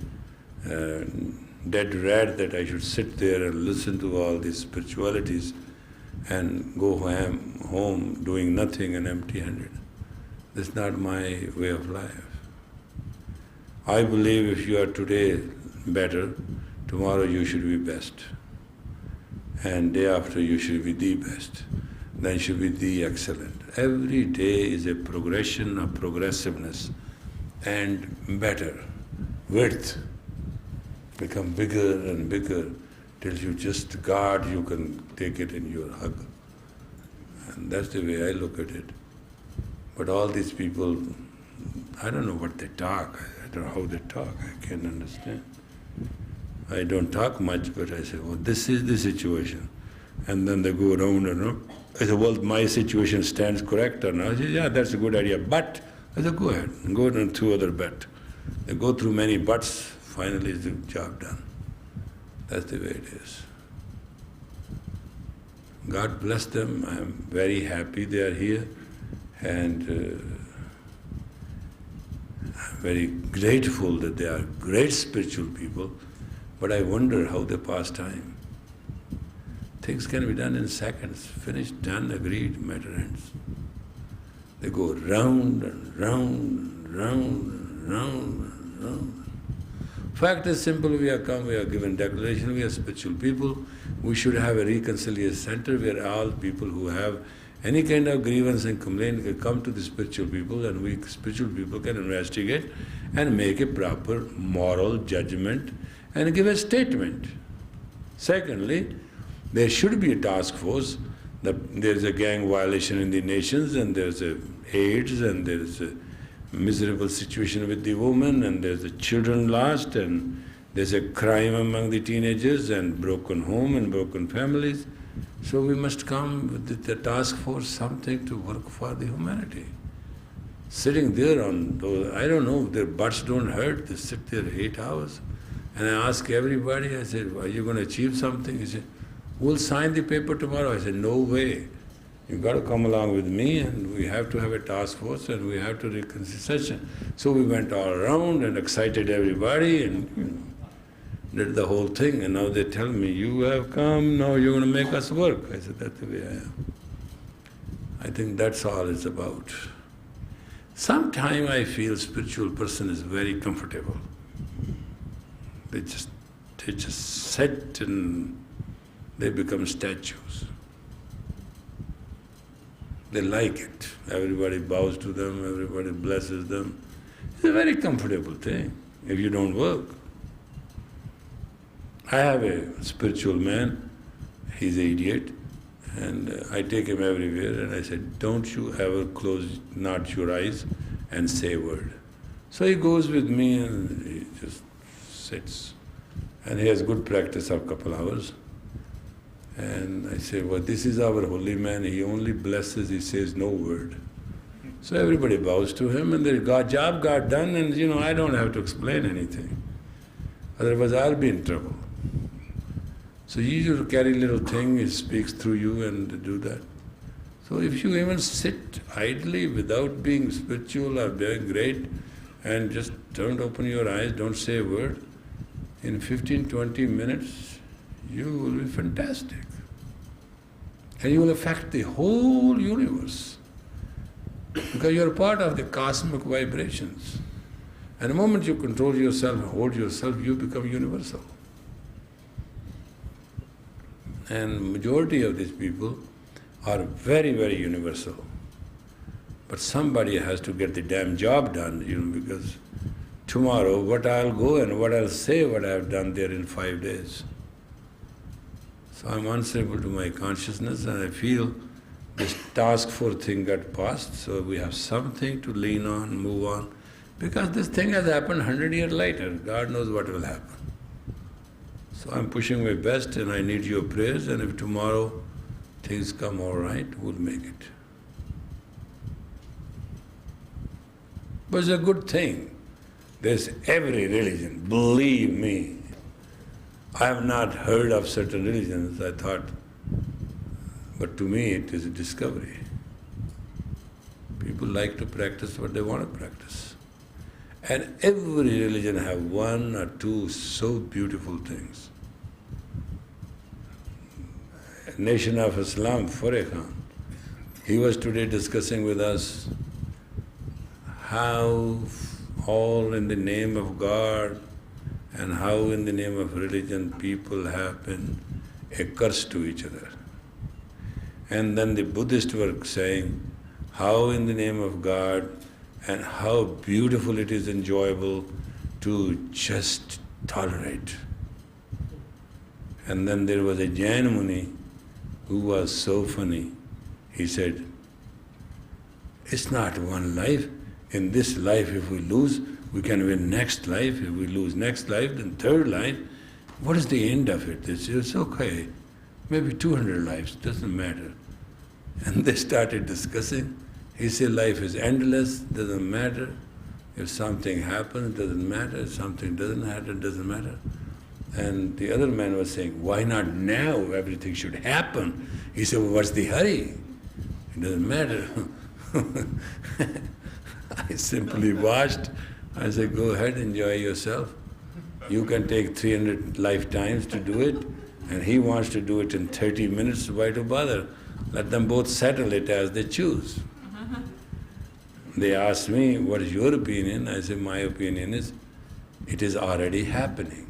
dead rat that I should sit there and listen to all these spiritualities and go home doing nothing and empty-handed. That's not my way of life. I believe if you are today better, tomorrow you should be best. And day after you should be the best. Then you should be the excellent. Every day is a progression of progressiveness and better. width, become bigger and bigger till you just God, you can take it in your hug. And that's the way I look at it. But all these people, I don't know what they talk, I don't know how they talk, I can't understand. I don't talk much, but I say, well, this is the situation. And then they go around and around. I say, well, my situation stands correct or not? I say, yeah, that's a good idea, but I said, go ahead, and go and through other bet. They go through many buts, finally is the job done. That's the way it is. God bless them, I'm very happy they are here, and I'm very grateful that they are great spiritual people, but I wonder how they pass time. Things can be done in seconds, finished, done, agreed, matter ends. They go round and round and round and round and round. Fact is simple, we are come, we are given declaration, we are spiritual people. We should have a reconciliation center where all people who have any kind of grievance and complaint can come to the spiritual people, and we spiritual people can investigate and make a proper moral judgment and give a statement. Secondly, there should be a task force. There's a gang violation in the nations, and there's a AIDS, and there's a miserable situation with the woman, and there's the children lost, and there's a crime among the teenagers, and broken home and broken families. So we must come with the task force, something to work for the humanity. Sitting there on those, I don't know, their butts don't hurt, they sit there 8 hours. And I ask everybody, I said, are you going to achieve something? He said, we'll sign the paper tomorrow. I said, no way. You've got to come along with me, and we have to have a task force, and we have to reconcile. So we went all around and excited everybody, and did the whole thing. And now they tell me, you have come, now you're going to make us work. I said, that's the way I am. I think that's all it's about. Sometimes I feel spiritual person is very comfortable. They just sit and they become statues. They like it. Everybody bows to them, everybody blesses them. It's a very comfortable thing if you don't work. I have a spiritual man, he's an idiot, and I take him everywhere, and I said, don't you ever close not your eyes and say a word. So he goes with me and he just sits. And he has good practice of a couple hours. And I say, well, this is our holy man, he only blesses, he says no word. So everybody bows to him, and the job got done, and I don't have to explain anything. Otherwise I'll be in trouble. So you usually carry a little thing, it speaks through you and do that. So if you even sit idly without being spiritual or being great, and just don't open your eyes, don't say a word, in 15-20 minutes you will be fantastic. And you will affect the whole universe. Because you are part of the cosmic vibrations. And the moment you control yourself and hold yourself, you become universal. And majority of these people are very, very universal. But somebody has to get the damn job done, because tomorrow what I'll go and what I'll say, what I've done there in 5 days. So I'm answerable to my consciousness, and I feel this task force thing got passed, so we have something to lean on, move on. Because this thing has happened 100 years later, God knows what will happen. So I'm pushing my best, and I need your prayers, and if tomorrow things come all right, we'll make it. But it's a good thing. There's every religion, believe me. I have not heard of certain religions, I thought, but to me it is a discovery. People like to practice what they want to practice. And every religion have one or two so beautiful things. Nation of Islam, Fareh Khan, he was today discussing with us how all in the name of God and how in the name of religion people have been a curse to each other. And then the Buddhists were saying how in the name of God and how beautiful it is enjoyable to just tolerate. And then there was a Jain Muni who was so funny. He said, it's not one life. In this life, if we lose, we can win next life. If we lose next life, then third life. What is the end of it? They said, it's okay. Maybe 200 lives, doesn't matter. And they started discussing. He said, life is endless, doesn't matter. If something happens, doesn't matter. If something doesn't happen, doesn't matter. And the other man was saying, why not now? Everything should happen. He said, well, what's the hurry? It doesn't matter. I simply watched. I said, go ahead, enjoy yourself. You can take 300 lifetimes to do it, and he wants to do it in 30 minutes, why to bother? Let them both settle it as they choose. They asked me, what is your opinion? I said, my opinion is, it is already happening.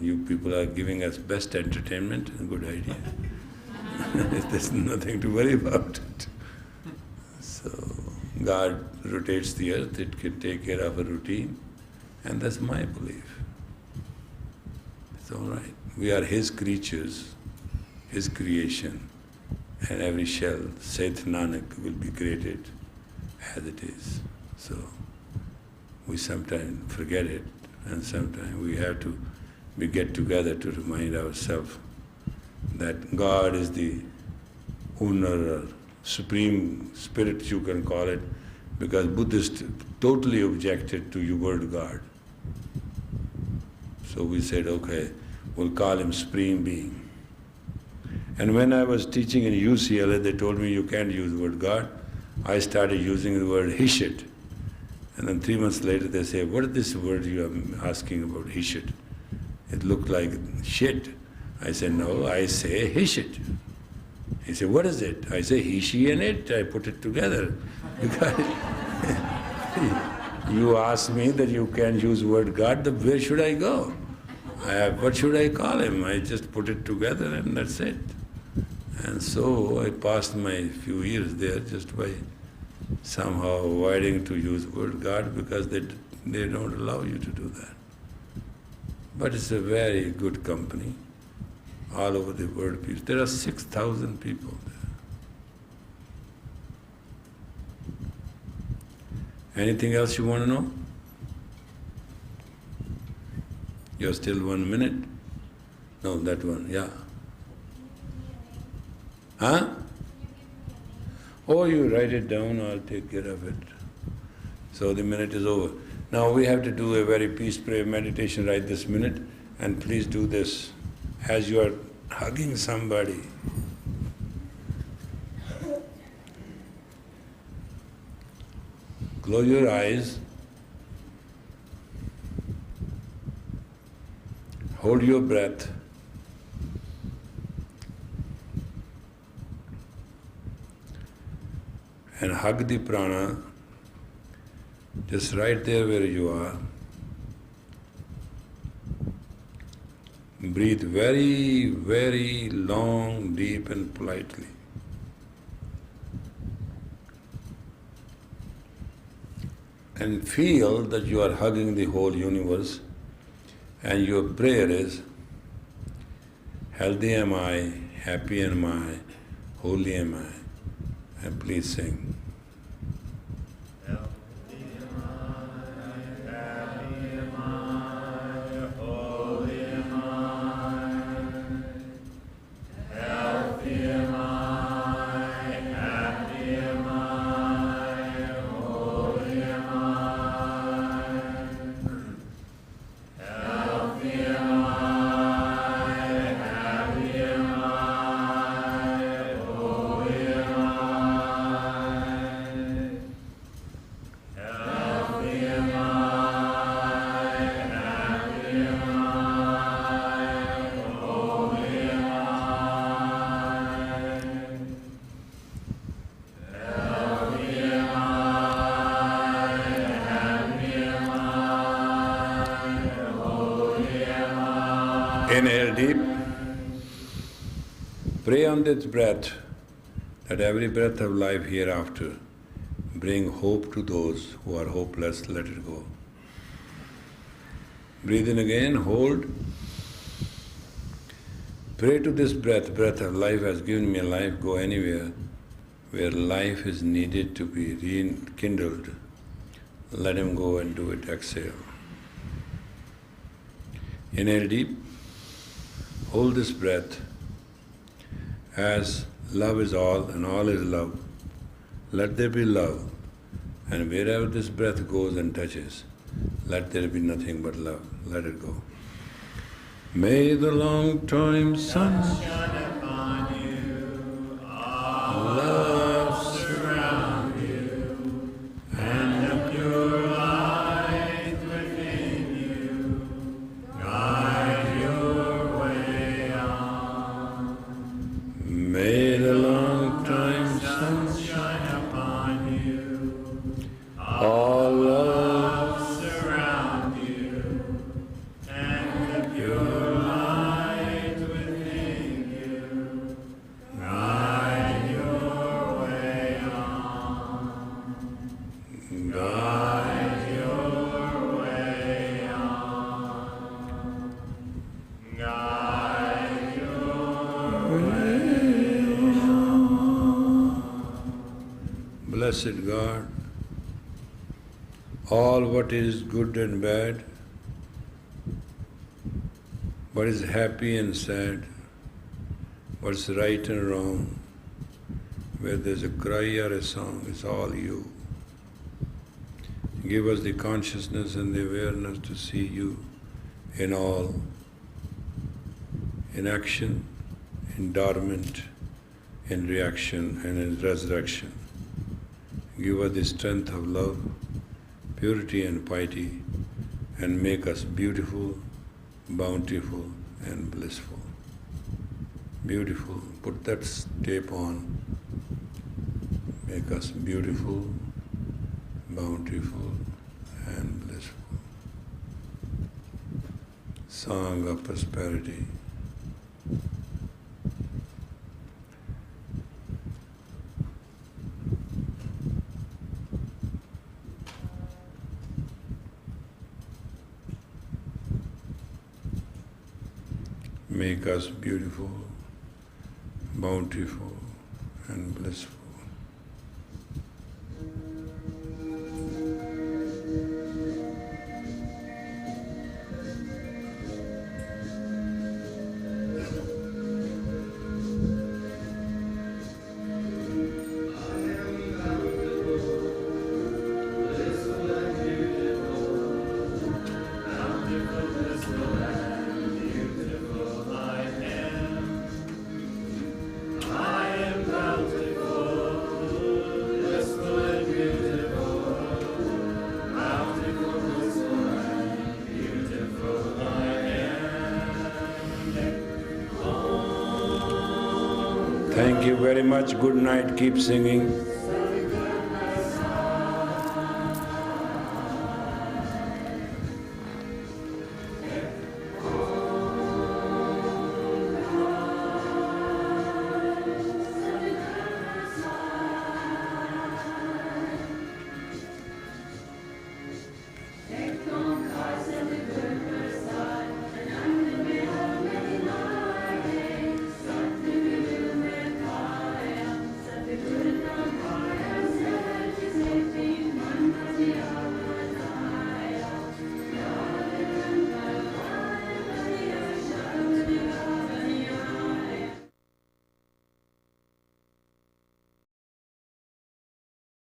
You people are giving us best entertainment, a good idea. There's nothing to worry about it. So, God rotates the earth, it can take care of a routine, and that's my belief. It's all right. We are His creatures, His creation, and every shell, saith Nanak, will be created as it is. So, we sometimes forget it, and sometimes we have to get together to remind ourselves that God is the owner or supreme spirit, you can call it, because Buddhists totally objected to your word God. So we said, okay, we'll call him Supreme Being. And when I was teaching in UCLA, they told me you can't use the word God. I started using the word Hishit. And then 3 months later they say, what is this word you are asking about, Hishit? It looked like shit. I said, no, I say Hishit. He said, what is it? I say, he, she and it. I put it together. Because you ask me that you can use word God, then where should I go? What should I call him? I just put it together and that's it. And so I passed my few years there just by somehow avoiding to use word God because they don't allow you to do that. But it's a very good company. All over the world, people. There are 6,000 people there. Anything else you want to know? You're still 1 minute? No, that one, yeah. Huh? Oh, you write it down, I'll take care of it. So the minute is over. Now we have to do a very peace prayer meditation right this minute, and please do this as you are hugging somebody. Close your eyes. Hold your breath. And hug the prana just right there where you are. Breathe very, very long, deep and politely. And feel that you are hugging the whole universe, and your prayer is, healthy am I, happy am I, holy am I. And please sing. Inhale deep. Pray on this breath that every breath of life hereafter bring hope to those who are hopeless, let it go. Breathe in again, hold. Pray to this breath. Breath of life has given me a life. Go anywhere where life is needed to be rekindled. Let him go and do it. Exhale. Inhale deep. Hold this breath as love is all and all is love. Let there be love. And wherever this breath goes and touches, let there be nothing but love. Let it go. May the long time sun shine upon you, love surround you, and the pure light within you guide your way on. May the long time sun shine upon you, all love surround you, and the pure light within you guide your way on. Guide your way on. Guide your way on. Blessed God, all what is good and bad, what is happy and sad, what's right and wrong, where there's a cry or a song, it's all you. Give us the consciousness and the awareness to see you in all, in action, in dormant, in reaction and in resurrection. Give us the strength of love, purity and piety, and make us beautiful, bountiful and blissful. Beautiful, put that tape on. Make us beautiful, bountiful and blissful. Song of prosperity. Make us beautiful, bountiful and blissful. Thank you very much. Good night. Keep singing.